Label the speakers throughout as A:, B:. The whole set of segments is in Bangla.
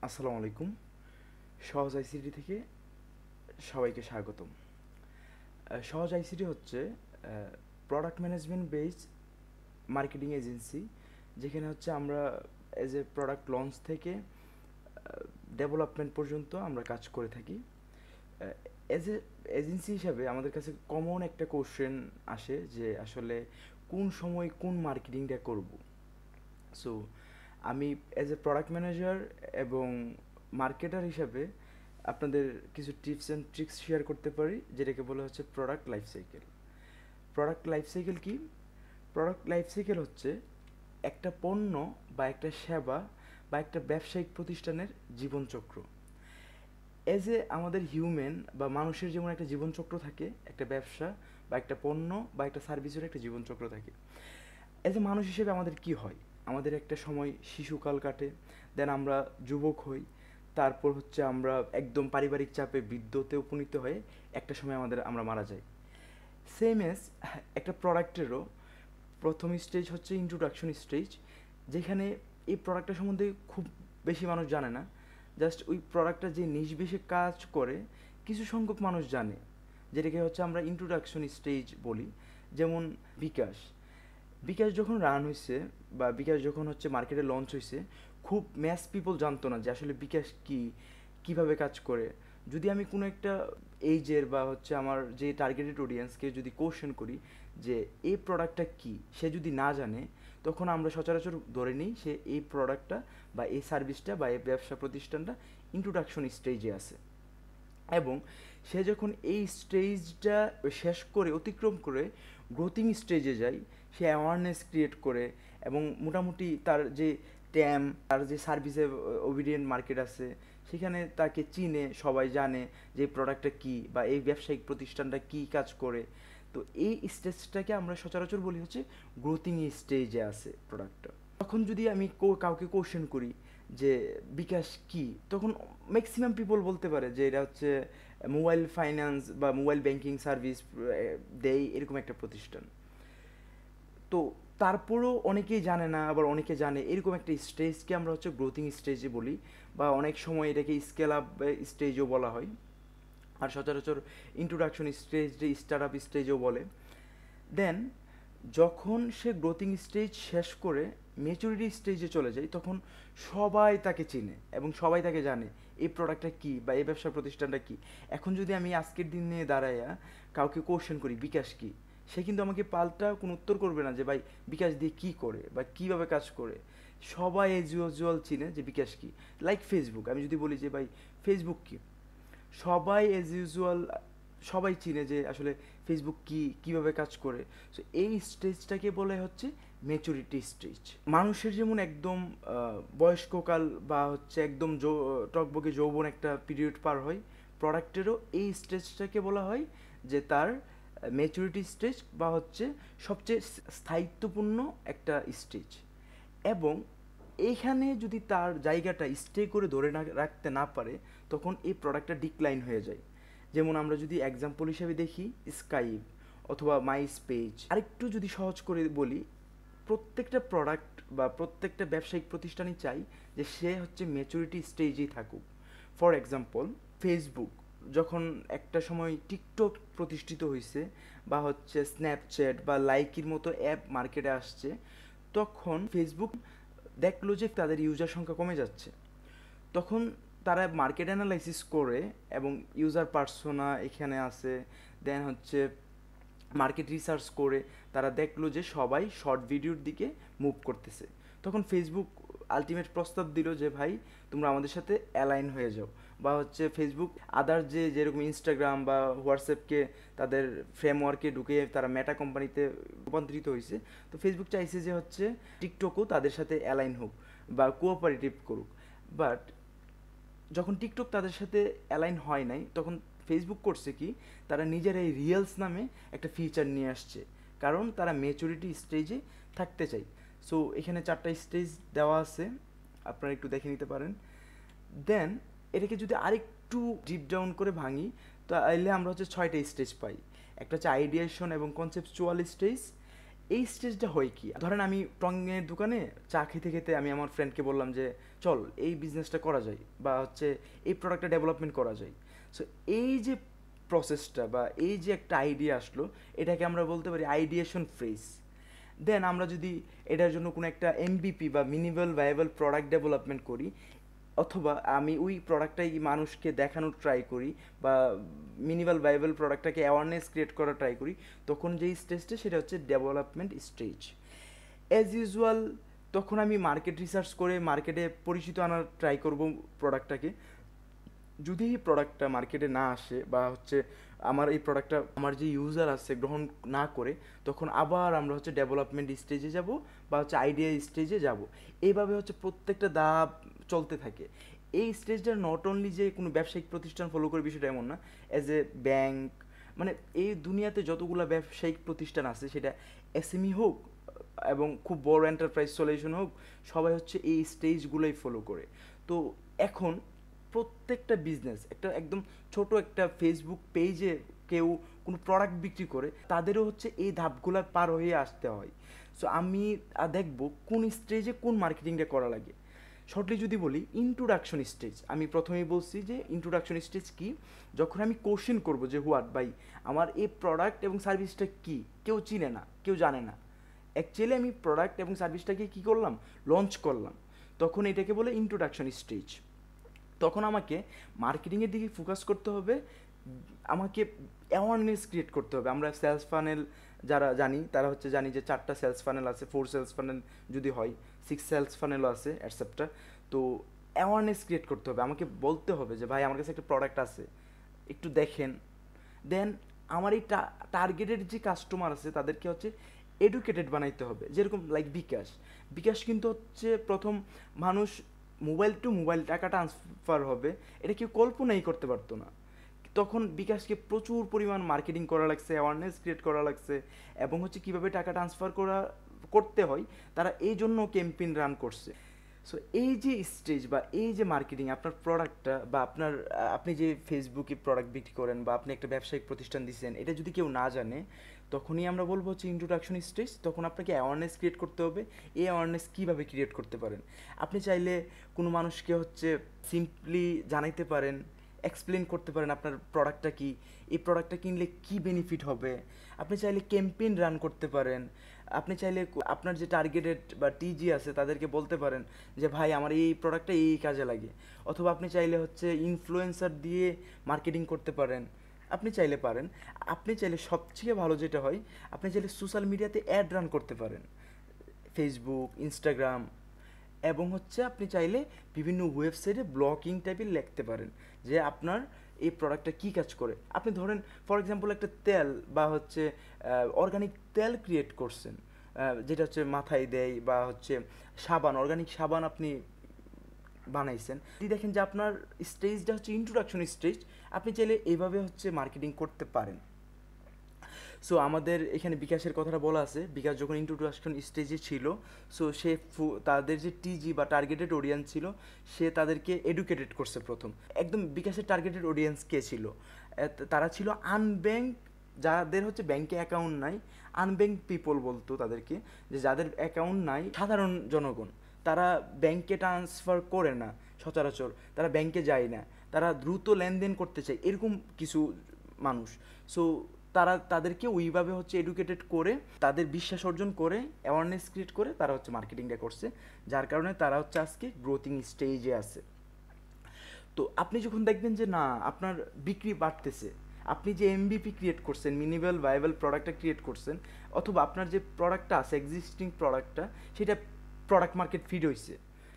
A: আসসালামু আলাইকুম। সহজ আইসিটি থেকে সবাইকে স্বাগতম। সহজ আইসিটি হচ্ছে product management based marketing agency, যেখানে হচ্ছে আমরা এজ এ প্রোডাক্ট লঞ্চ থেকে ডেভেলপমেন্ট পর্যন্ত আমরা কাজ করে থাকি। এজ এ এজেন্সি হিসাবে আমাদের কাছে কমন একটা কোশ্চেন আসে যে আসলে কোন সময় কোন মার্কেটিংটা করব। সো আমি অ্যাজ এ প্রোডাক্ট ম্যানেজার এবং মার্কেটার হিসাবে আপনাদের কিছু টিপস অ্যান্ড ট্রিক্স শেয়ার করতে পারি, যেটাকে বলা হচ্ছে product life cycle. Product life cycle কি? প্রোডাক্ট লাইফ সাইকেল হচ্ছে একটা পণ্য বা একটা সেবা বা একটা ব্যবসায়িক প্রতিষ্ঠানের জীবনচক্র। এজ এ আমাদের হিউম্যান বা মানুষের যেমন একটা জীবনচক্র থাকে, একটা ব্যবসা বা একটা পণ্য বা একটা সার্ভিসের একটা জীবনচক্র থাকে। এজ এ মানুষ হিসেবে আমাদের কি হয়? আমাদের একটা সময় শিশুকাল কাটে, দেন আমরা যুবক হই, তারপর হচ্ছে আমরা একদম পারিবারিক চাপে বৃদ্ধতে উপনীত হয়ে একটা সময় আমরা মারা যাই। সেম এজ একটা প্রোডাক্টেরও প্রথম স্টেজ হচ্ছে ইন্ট্রোডাকশন স্টেজ, যেখানে এই প্রোডাক্টটা সম্বন্ধে খুব বেশি মানুষ জানে না। জাস্ট ওই প্রোডাক্টটা যে নিজ বেশি কাজ করে কিছু সংখ্যক মানুষ জানে, যেটাকে হচ্ছে আমরা ইন্ট্রোডাকশন স্টেজ বলি। যেমন বিকাশ বিকাশ যখন রান হয়েছে বা বিকাশ যখন হচ্ছে মার্কেটে লঞ্চ হয়েছে, খুব ম্যাস পিপল জানতো না যে আসলে বিকাশ কী, কীভাবে কাজ করে। যদি আমি কোনো একটা এইজের বা হচ্ছে আমার যে টার্গেটেড অডিয়েন্সকে যদি কোশ্চেন করি যে এই প্রোডাক্টটা কী, সে যদি না জানে, তখন আমরা সচরাচর ধরে নিই সে এই প্রোডাক্টটা বা এই সার্ভিসটা বা এই ব্যবসা প্রতিষ্ঠানটা ইন্ট্রোডাকশন স্টেজে আছে। এবং সে যখন এই স্টেজটা শেষ করে অতিক্রম করে গ্রোথিং স্টেজে যায়, সে অ্যাওয়ারনেস ক্রিয়েট করে এবং মোটামুটি তার যে ট্যাম, তার যে সার্ভিসে ওবিডিয়েন্ট মার্কেট আছে, সেখানে তাকে চিনে, সবাই জানে যে এই প্রোডাক্টটা কী বা এই ব্যবসায়িক প্রতিষ্ঠানটা কী কাজ করে। তো এই স্টেজটাকে আমরা সচরাচর বলি হচ্ছে গ্রোথিং স্টেজে আছে প্রোডাক্টটা। তখন যদি আমি কাউকে কোশ্চেন করি যে বিকাশ কি, তখন ম্যাক্সিমাম পিপল বলতে পারে যে এটা হচ্ছে মোবাইল ফাইন্যান্স বা মোবাইল ব্যাংকিং সার্ভিস দেয় এরকম একটা প্রতিষ্ঠান। তো তারপরেও অনেকেই জানে না, আবার অনেকে জানে, এরকম একটা স্টেজকে আমরা হচ্ছে গ্রোথিং স্টেজে বলি, বা অনেক সময় এটাকে স্কেল আপ স্টেজও বলা হয়। আর সচরাচর ইন্ট্রোডাকশন স্টেজ স্টার্ট আপ স্টেজও বলে। দেন যখন সে গ্রোথিং স্টেজ শেষ করে ম্যাচুরিটি স্টেজে চলে যায়, তখন সবাই তাকে চিনে এবং সবাই তাকে জানে এই প্রোডাক্টটা কী বা এই ব্যবসা প্রতিষ্ঠানটা কী। এখন যদি আমি আজকের দিন নিয়ে দাঁড়াইয়া কাউকে কোশ্চেন করি বিকাশ কী, সে কিন্তু আমাকে পাল্টা কোনো উত্তর করবে না যে ভাই বিকাশ দিয়ে কী করে বা কীভাবে কাজ করে। সবাই এজ ইউজুয়াল চিনে যে বিকাশ কী। লাইক ফেসবুক, আমি যদি বলি যে ভাই ফেসবুক কী, সবাই এজ ইউজুয়াল সবাই চিনে যে আসলে ফেসবুক কী, কীভাবে কাজ করে। সো এই স্টেজটাকে বলে হচ্ছে ম্যাচুরিটি স্টেজ। মানুষের যেমন একদম বয়স্ককাল বা হচ্ছে একদম টকবকে যৌবন একটা পিরিয়ড পার হয়, প্রোডাক্টেরও এই স্টেজটাকে বলা হয় যে তার ম্যাচুরিটি স্টেজ বা হচ্ছে সবচেয়ে স্থায়িত্বপূর্ণ একটা স্টেজ। এবং এইখানে যদি তার জায়গাটা স্টে করে ধরে রাখতে না পারে, তখন এই প্রোডাক্টটা ডিক্লাইন হয়ে যায়। যেমন আমরা যদি এক্সাম্পল হিসেবে দেখি স্কাইপ অথবা মাই স্পেজ। আরেকটু যদি সহজ করে বলি, প্রত্যেকটা প্রোডাক্ট বা প্রত্যেকটা ব্যবসায়িক প্রতিষ্ঠানই চাই যে সে হচ্ছে ম্যাচুরিটি স্টেজেই থাকুক। ফর এক্সাম্পল ফেসবুক যখন একটা সময় টিকটক প্রতিষ্ঠিত হয়েছে বা হচ্ছে স্ন্যাপচ্যাট বা লাইকির মতো অ্যাপ মার্কেটে আসছে, তখন ফেসবুক দেখলো যে তাদের ইউজার সংখ্যা কমে যাচ্ছে। তখন তারা মার্কেট অ্যানালাইসিস করে এবং ইউজার পার্সোনা এখানে আছে, দেন হচ্ছে মার্কেট রিসার্চ করে তারা দেখলো যে সবাই শর্ট ভিডিওর দিকে মুভ করতেছে। তখন ফেসবুক আলটিমেট প্রস্তাব দিল যে ভাই তোমরা আমাদের সাথে অ্যালাইন হয়ে যাও। বা হচ্ছে ফেসবুক আদার যে যেরকম ইনস্টাগ্রাম বা হোয়াটসঅ্যাপকে তাদের ফ্রেমওয়ার্কে ঢুকে তারা মেটা কোম্পানিতে রূপান্তরিত হয়েছে, তো ফেসবুক চাইছে যে হচ্ছে টিকটকও তাদের সাথে অ্যালাইন হোক বা কোঅপারেটিভ করুক। বাট যখন টিকটক তাদের সাথে অ্যালাইন হয় নাই, তখন ফেসবুক করছে কি, তারা নিজের এই রিয়েলস নামে একটা ফিচার নিয়ে আসছে, কারণ তারা ম্যাচুরিটি স্টেজে থাকতে চায়। সো এখানে 4টা স্টেজ দেওয়া আছে, আপনারা একটু দেখে নিতে পারেন। দেন এটাকে যদি আরেকটু ডিপ ডাউন করে ভাঙি, তাহলে আমরা হচ্ছে 6টা স্টেজ পাই। একটা হচ্ছে আইডিয়েশন এবং কনসেপচুয়াল স্টেজ, এই স্টেজটা হয় কি, ধরেন আমি টঙের দোকানে চা খেতে খেতে আমি আমার ফ্রেন্ডকে বললাম যে চল এই বিজনেসটা করা যায় বা হচ্ছে এই প্রোডাক্টটা ডেভেলপমেন্ট করা যায়। সো এই যে প্রসেসটা বা এই যে একটা আইডিয়া আসলো, এটাকে আমরা বলতে পারি আইডিয়েশন ফ্রেজ। দেন আমরা যদি এটার জন্য কোনো একটা এমবিপি বা মিনিমাল ভায়াবল প্রোডাক্ট ডেভেলপমেন্ট করি, অথবা আমি ওই প্রোডাক্টটাই মানুষকে দেখানোর ট্রাই করি বা মিনিমাল ভায়াবল প্রোডাক্টটাকে অ্যাওয়ারনেস ক্রিয়েট করার ট্রাই করি, তখন যেই স্টেজটা সেটা হচ্ছে ডেভেলপমেন্ট স্টেজ। অ্যাজ ইউজুয়াল তখন আমি মার্কেট রিসার্চ করে মার্কেটে পরিচিত আনার ট্রাই করব প্রোডাক্টটাকে। যদি এই প্রোডাক্টটা মার্কেটে না আসে বা হচ্ছে আমার এই প্রোডাক্টটা আমার যে ইউজার আছে গ্রহণ না করে, তখন আবার আমরা হচ্ছে ডেভেলপমেন্ট স্টেজে যাব বা হচ্ছে আইডিয়া স্টেজে যাব। এইভাবে হচ্ছে প্রত্যেকটা ধাপ চলতে থাকে। এই স্টেজটা নট অনলি যে কোনো ব্যবসায়িক প্রতিষ্ঠান ফলো করে বিষয়টা এমন না, অ্যাজ এ ব্যাংক, মানে এই দুনিয়াতে যতগুলো ব্যবসায়িক প্রতিষ্ঠান আছে সেটা এসএমই হোক এবং খুব বড় এন্টারপ্রাইজ সলিউশন হোক, সবাই হচ্ছে এই স্টেজগুলোই ফলো করে। তো এখন প্রত্যেকটা বিজনেস একটা একদম ছোট একটা ফেসবুক পেজে কেউ কোনো প্রোডাক্ট বিক্রি করে, তাদেরও হচ্ছে এই ধাপগুলো পার হয়ে আসতে হয়। সো আমি দেখব কোন স্টেজে কোন মার্কেটিংটা করা লাগে। শর্টলি যদি বলি, ইন্ট্রোডাকশন স্টেজ, আমি প্রথমেই বলছি যে ইন্ট্রোডাকশন স্টেজ কি, যখন আমি কোশ্চেন করব যে হোয়াট ভাই আমার এই প্রোডাক্ট এবং সার্ভিসটা কি, কেউ চিনে না, কেউ জানে না, অ্যাকচুয়ালি আমি প্রোডাক্ট এবং সার্ভিসটাকে কী করলাম, লঞ্চ করলাম, তখন এটাকে বলে ইন্ট্রোডাকশন স্টেজ। তখন আমাকে মার্কেটিংয়ের দিকে ফোকাস করতে হবে, আমাকে অ্যাওয়ারনেস ক্রিয়েট করতে হবে। আমরা সেলস ফানেল যারা জানি তারা হচ্ছে জানি যে 4টা সেলস ফানেল আছে, 4 সেলস ফানেল যদি হয়, 6 সেলস ফানেলও আছে অ্যাটসেপ্টা। তো অ্যাওয়ারনেস ক্রিয়েট করতে হবে, আমাকে বলতে হবে যে ভাই আমার কাছে একটা প্রোডাক্ট আছে, একটু দেখেন। দেন আমার এই টার্গেটেড যে কাস্টমার আছে তাদেরকে হচ্ছে এডুকেটেড বানাইতে হবে। যেরকম লাইক বিকাশ, বিকাশ কিন্তু হচ্ছে প্রথম মানুষ মোবাইল টু মোবাইল টাকা ট্রান্সফার হবে এটা কেউ কল্পনাই করতে পারতো না। তখন বিকাশকে প্রচুর পরিমাণ মার্কেটিং করা লাগছে, অ্যাওয়ারনেস ক্রিয়েট করা লাগছে, এবং হচ্ছে কীভাবে টাকা ট্রান্সফার করতে হয় তারা এই জন্য ক্যাম্পেইন রান করছে। সো এই যে স্টেজ বা এই যে মার্কেটিং, আপনার প্রোডাক্টটা বা আপনি যে ফেসবুকে প্রোডাক্ট বিক্রি করেন বা আপনি একটা ব্যবসায়িক প্রতিষ্ঠান দিচ্ছেন, এটা যদি কেউ না জানে, তখনই আমরা বলবো হচ্ছে ইন্ট্রোডাকশন স্টেজ। তখন আপনাকে অ্যাওয়ারনেস ক্রিয়েট করতে হবে। এই অ্যাওয়ারনেস কীভাবে ক্রিয়েট করতে পারেন, আপনি চাইলে কোনো মানুষকে হচ্ছে সিম্পলি জানাইতে পারেন, এক্সপ্লেন করতে পারেন আপনার প্রোডাক্টটা কি, এই প্রোডাক্টটা কিনলে কি বেনিফিট হবে। আপনি চাইলে ক্যাম্পেইন রান করতে পারেন। আপনি চাইলে আপনার যে টার্গেটেড বা টিজি আছে তাদেরকে বলতে পারেন যে ভাই আমার এই প্রোডাক্টটা এই কাজে লাগে। অথবা আপনি চাইলে হচ্ছে ইনফ্লুয়েন্সার দিয়ে মার্কেটিং করতে পারেন, আপনি চাইলে পারেন। আপনি চাইলে সবচেয়ে ভালো যেটা হয়, আপনি চাইলে সোশ্যাল মিডিয়াতে অ্যাড রান করতে পারেন, ফেসবুক, ইনস্টাগ্রাম, এবং হচ্ছে আপনি চাইলে বিভিন্ন ওয়েবসাইটে ব্লগিং টাইপের লিখতে পারেন যে আপনার এই প্রোডাক্টটা কী কাজ করে। আপনি ধরেন ফর এক্সাম্পল একটা তেল বা হচ্ছে অর্গানিক তেল ক্রিয়েট করছেন, যেটা হচ্ছে মাথায় দেয়, বা হচ্ছে সাবান, অর্গানিক সাবান আপনি বানাইছেন। যদি দেখেন যে আপনার স্টেজটা হচ্ছে ইন্ট্রোডাকশন স্টেজ, আপনি চাইলে এইভাবে হচ্ছে মার্কেটিং করতে পারেন। সো আমাদের এখানে বিকাশের কথাটা বলা আছে, বিকাশ যখন ইন্ট্রোডাকশন স্টেজে ছিল, সো সে তাদের যে টিজি বা টার্গেটেড অডিয়েন্স ছিল, সে তাদেরকে এডুকেটেড করছে প্রথম। একদম বিকাশের টার্গেটেড অডিয়েন্স কে ছিল, তারা ছিল আনব্যাংক, যাদের হচ্ছে ব্যাংকে অ্যাকাউন্ট নাই, আনব্যাংক পিপল বলতো তাদেরকে, যে যাদের অ্যাকাউন্ট নাই, সাধারণ জনগণ, তারা ব্যাংকে ট্রান্সফার করে না সচরাচর, তারা ব্যাংকে যায় না, তারা দ্রুত লেনদেন করতে চায়, এরকম কিছু মানুষ। সো তাদেরকে ওইভাবে হচ্ছে এডুকেটেড করে, তাদের বিশ্বাস অর্জন করে, অ্যাওয়ারনেস ক্রিয়েট করে তারা হচ্ছে মার্কেটিংটা করছে, যার কারণে তারা হচ্ছে আজকে গ্রোথিং স্টেজে আছে। তো আপনি যখন দেখবেন যে না আপনার বিক্রি বাড়তেছে, আপনি যে এমবিপি ক্রিয়েট করছেন, মিনিমাল ভায়াবল প্রোডাক্টটা ক্রিয়েট করছেন, অথবা আপনার যে প্রোডাক্টটা আছে এক্সিস্টিং প্রোডাক্টটা, সেটা প্রোডাক্ট মার্কেট ফিট হয়েছে,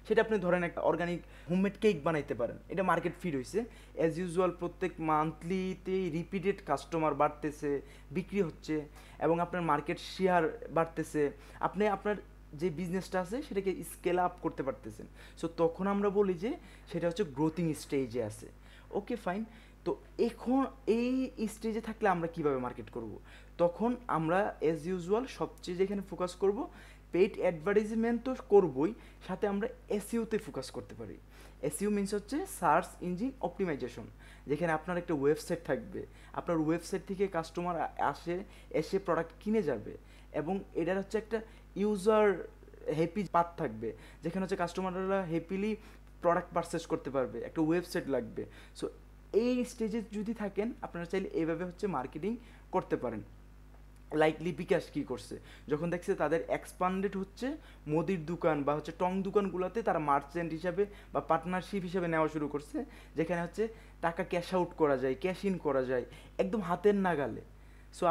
A: সেটা আপনি ধরেন একটা অর্গানিক হোমমেড কেক বানাইতে পারেন, এটা মার্কেট ফিট হয়েছে, অ্যাজ ইউজুয়াল প্রত্যেক মান্থলিতেই রিপিটেড কাস্টমার বাড়তেছে, বিক্রি হচ্ছে, এবং আপনার মার্কেট শেয়ার বাড়তেছে, আপনি আপনার যে বিজনেসটা আছে সেটাকে স্কেল আপ করতে পারতেছেন। সো তখন আমরা বলি যে সেটা হচ্ছে গ্রোথিং স্টেজে আছে। Okay fine. তো এখন এই স্টেজে থাকলে আমরা কিভাবে মার্কেট করব, তখন আমরা অ্যাজ ইউজুয়াল সবচেয়ে যেখানে ফোকাস করব, পেইড অ্যাডভার্টাইজমেন্ট তো করবই, সাথে আমরা এসইওতে ফোকাস করতে পারি। এসইও মিনস হচ্ছে সার্চ ইঞ্জিন অপটিমাইজেশন, যেখানে আপনার একটা ওয়েবসাইট থাকবে, আপনার ওয়েবসাইট থেকে কাস্টমার এসে প্রোডাক্ট কিনে যাবে, এবং এটার হচ্ছে একটা ইউজার হ্যাপি পাথ থাকবে, যেখানে হচ্ছে কাস্টমাররা হ্যাপিলি প্রোডাক্ট পারচেস করতে পারবে, একটা ওয়েবসাইট লাগবে। সো এই স্টেজে যদি থাকেন আপনারা চাইলে এইভাবে হচ্ছে মার্কেটিং করতে পারেন। লাইকলি বিকাশ কী করছে, যখন দেখছে তাদের এক্সপান্ডেড হচ্ছে মুদির দোকান বা হচ্ছে টং দোকানগুলোতে তারা মার্চেন্ট হিসাবে বা পার্টনারশিপ হিসাবে নেওয়া শুরু করছে, যেখানে হচ্ছে টাকা ক্যাশ আউট করা যায়, ক্যাশ ইন করা যায় একদম হাতের নাগালে। সো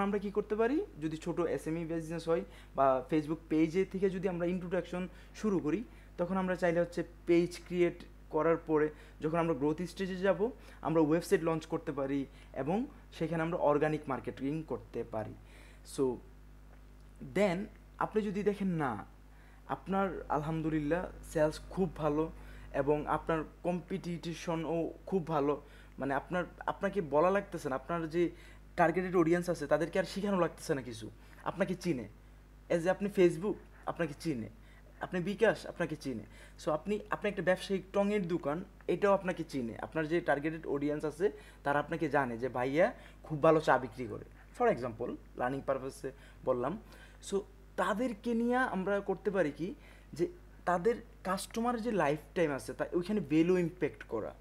A: আমরা কী করতে পারি, যদি ছোটো এসএমই বিজনেস হয় বা ফেসবুক পেজে থেকে যদি আমরা ইন্ট্রোডাকশন শুরু করি, তখন আমরা চাইলে হচ্ছে পেজ ক্রিয়েট করার পরে যখন আমরা গ্রোথ স্টেজে যাব, আমরা ওয়েবসাইট লঞ্চ করতে পারি এবং সেখানে আমরা অর্গানিক মার্কেটিং করতে পারি। সো দেন আপনি যদি দেখেন না আপনার আলহামদুলিল্লাহ সেলস খুব ভালো এবং আপনার কম্পিটিশনও খুব ভালো, মানে আপনাকে বলা লাগতেছে না, আপনার যে টার্গেটেড অডিয়েন্স আছে তাদেরকে আর শেখানো লাগতেছে না কিছু, আপনাকে চিনে। এজ এ আপনি ফেসবুক আপনাকে চিনে, আপনি বিকাশ আপনাকে চিনে। সো আপনি একটা ব্যবসায়িক টঙের দোকান, এটাও আপনাকে চিনে। আপনার যে টার্গেটেড অডিয়েন্স আছে তারা আপনাকে জানে যে ভাইয়া খুব ভালো চা বিক্রি করে, ফর এক্সাম্পল লার্নিং পারপাসে বললাম। সো তাদেরকে নিয়ে আমরা করতে পারি কি, যে তাদের কাস্টমারের যে লাইফ টাইম আছে তা ওইখানে ভ্যালু ইম্প্যাক্ট করা,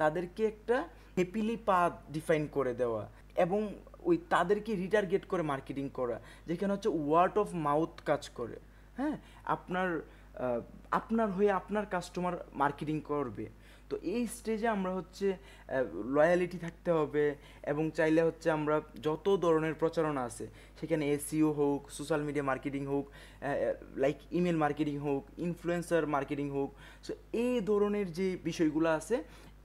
A: তাদেরকে একটা হ্যাপিলি পাথ ডিফাইন করে দেওয়া এবং ওই তাদেরকে রিটার্গেট করে মার্কেটিং করা, যেখানে হচ্ছে ওয়ার্ড অফ মাউথ কাজ করে। হ্যাঁ, আপনার আপনার হয়ে আপনার কাস্টমার মার্কেটিং করবে। তো এই স্টেজে আমরা হচ্ছে লয়ালিটি থাকতে হবে এবং চাইলে হচ্ছে আমরা যত ধরনের প্রচারণা আছে সেখানে এসইও হোক, সোশ্যাল মিডিয়া মার্কেটিং হোক, লাইক ইমেল মার্কেটিং হোক, ইনফ্লুয়েন্সার মার্কেটিং হোক, সো এই ধরনের যে বিষয়গুলো আছে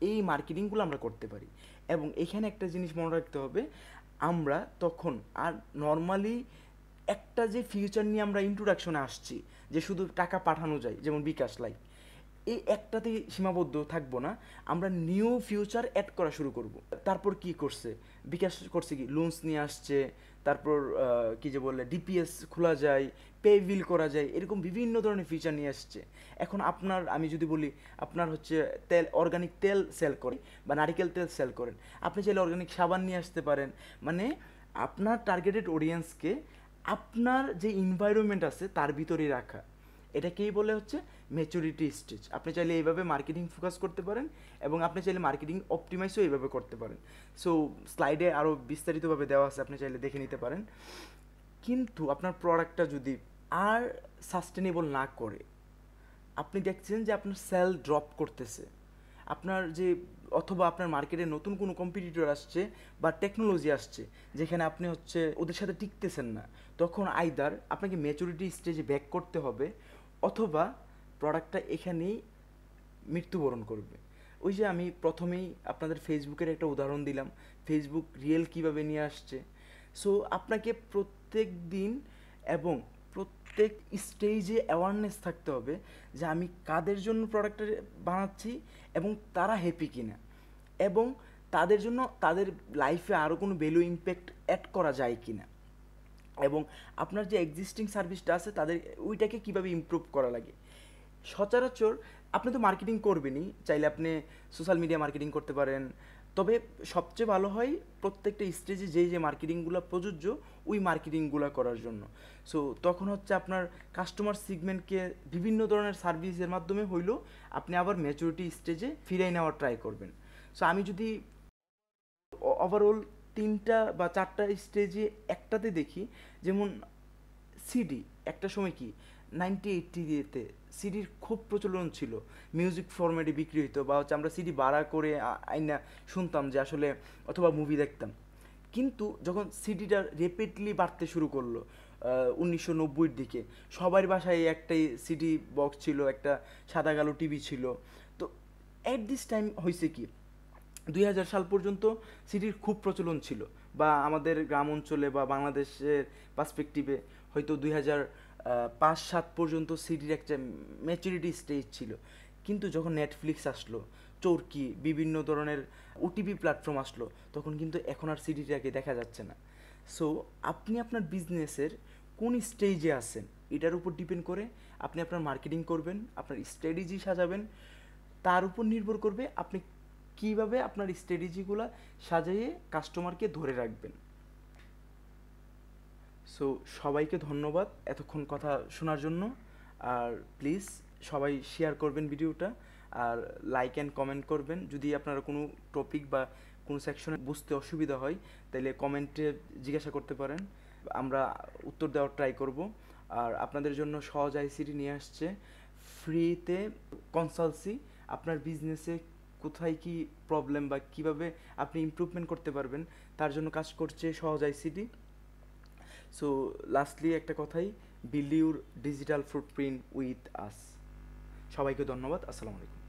A: এই মার্কেটিংগুলো আমরা করতে পারি। এবং এখানে একটা জিনিস মনে রাখতে হবে, আমরা তখন আর নর্মালি একটা যে ফিউচার নিয়ে আমরা ইন্ট্রোডাকশনে আসছি যে শুধু টাকা পাঠানো যায় যেমন বিকাশ লাইক, এই একটাতেই সীমাবদ্ধ থাকবো না, আমরা নিউ ফিউচার অ্যাড করা শুরু করব। তারপর কি করছে বিকাশ, করছে কি লোনস নিয়ে আসছে, তারপর কি যে বললে ডিপিএস খোলা যায়, পে বিল করা যায়, এরকম বিভিন্ন ধরনের ফিচার নিয়ে আসছে। এখন আমি যদি বলি আপনার হচ্ছে তেল, অর্গানিক তেল সেল করে বা নারিকেল তেল সেল করেন, আপনি চাইলে অর্গানিক সাবান নিয়ে আসতে পারেন। মানে আপনার টার্গেটেড অডিয়েন্সকে আপনার যে এনভায়রনমেন্ট আছে তার ভিতরেই রাখা, এটাকেই বলে হচ্ছে ম্যাচুরিটি স্টেজ। আপনি চাইলে এইভাবে মার্কেটিং ফোকাস করতে পারেন এবং আপনি চাইলে মার্কেটিং অপটিমাইজও এইভাবে করতে পারেন। সো স্লাইডে আরও বিস্তারিতভাবে দেওয়া আছে, আপনি চাইলে দেখে নিতে পারেন। কিন্তু আপনার প্রোডাক্টটা যদি আর সাস্টেনেবল না করে, আপনি দেখছেন যে আপনার সেল ড্রপ করতেছে, আপনার যে অথবা আপনার মার্কেটে নতুন কোনো কম্পিটিটর আসছে বা টেকনোলজি আসছে যেখানে আপনি হচ্ছে ওদের সাথে টিকতেছেন না, তখন আইদার আপনাকে ম্যাচুরিটি স্টেজে ব্যাক করতে হবে অথবা প্রোডাক্টটা এখানেই মৃত্যুবরণ করবে। ওই যে আমি প্রথমেই আপনাদের ফেসবুকের একটা উদাহরণ দিলাম, ফেসবুক রিয়েল কীভাবে নিয়ে আসছে। সো আপনাকে প্রত্যেক দিন এবং প্রত্যেক স্টেজে অ্যাওয়ারনেস থাকতে হবে যে আমি কাদের জন্য প্রোডাক্টটা বানাচ্ছি এবং তারা হ্যাপি কিনা, এবং তাদের জন্য তাদের লাইফে আরও কোনো ভ্যালু ইম্প্যাক্ট অ্যাড করা যায় কিনা, এবং আপনার যে এক্সিস্টিং সার্ভিসটা আছে তাদের ওইটাকে কীভাবে ইমপ্রুভ করা লাগে। সচরাচর আপনি তো মার্কেটিং করবেনই, চাইলে আপনি সোশ্যাল মিডিয়া মার্কেটিং করতে পারেন, তবে সবচেয়ে ভালো হয় প্রত্যেকটা স্টেজে যে মার্কেটিংগুলো প্রযোজ্য ওই মার্কেটিংগুলো করার জন্য। সো তখন হচ্ছে আপনার কাস্টমার সিগমেন্টকে বিভিন্ন ধরনের সার্ভিসের মাধ্যমে হইলেও আপনি আবার ম্যাচুরিটি স্টেজে ফিরাই নেওয়ার ট্রাই করবেন। সো আমি যদি ওভারঅল 3টা বা 4টা স্টেজে একটাতে দেখি, যেমন সিডি একটা সময় কি 90-80-তে সিডির খুব প্রচলন ছিল, মিউজিক ফরম্যাটে বিক্রি হইতো বা হচ্ছে আমরা সিডি ভাড়া করে আইনা শুনতাম যে আসলে, অথবা মুভি দেখতাম। কিন্তু যখন সিডিটা রেপিডলি বাড়তে শুরু করলো 1990-র দিকে, সবার বাসায় একটাই সিডি বক্স ছিল, একটা সাদা কালো টিভি ছিল। তো অ্যাট দিস টাইম হয়েছে কি 2000 সাল পর্যন্ত সিডির খুব প্রচলন ছিল, বা আমাদের গ্রাম অঞ্চলে বা বাংলাদেশের পার্সপেক্টিভে হয়তো 2005-7 পর্যন্ত সিডির একটা ম্যাচুরিটি স্টেজ ছিল। কিন্তু যখন নেটফ্লিক্স আসলো, চরকি, বিভিন্ন ধরনের ওটিভি প্ল্যাটফর্ম আসলো, তখন কিন্তু এখন আর সিডিটাকে দেখা যাচ্ছে না। সো আপনি আপনার বিজনেসের কোন স্টেজে আছেন এটার উপর ডিপেন্ড করে আপনি আপনার মার্কেটিং করবেন, আপনার স্ট্র্যাটেজি সাজাবেন, তার উপর নির্ভর করবে আপনি কীভাবে আপনার স্ট্র্যাটেজিগুলো সাজিয়ে কাস্টমারকে ধরে রাখবেন। সো সবাইকে ধন্যবাদ এতক্ষণ কথা শোনার জন্য। আর প্লিজ সবাই শেয়ার করবেন ভিডিওটা, আর লাইক অ্যান্ড কমেন্ট করবেন। যদি আপনারা কোনো টপিক বা কোনো সেকশনে বুঝতে অসুবিধা হয় তাহলে কমেন্টে জিজ্ঞাসা করতে পারেন, আমরা উত্তর দেওয়ার ট্রাই করব। আর আপনাদের জন্য সহজ আইসিটি নিয়ে আসছে ফ্রিতে কনসালসি। আপনার বিজনেসে কোথায় কি প্রবলেম বা কিভাবে আপনি ইমপ্রুভমেন্ট করতে পারবেন তার জন্য কাজ করছে সহজ আইসিটি। সো লাস্টলি একটা কথাই, build your digital footprint with us. সবাইকে ধন্যবাদ। আসসালামু আলাইকুম।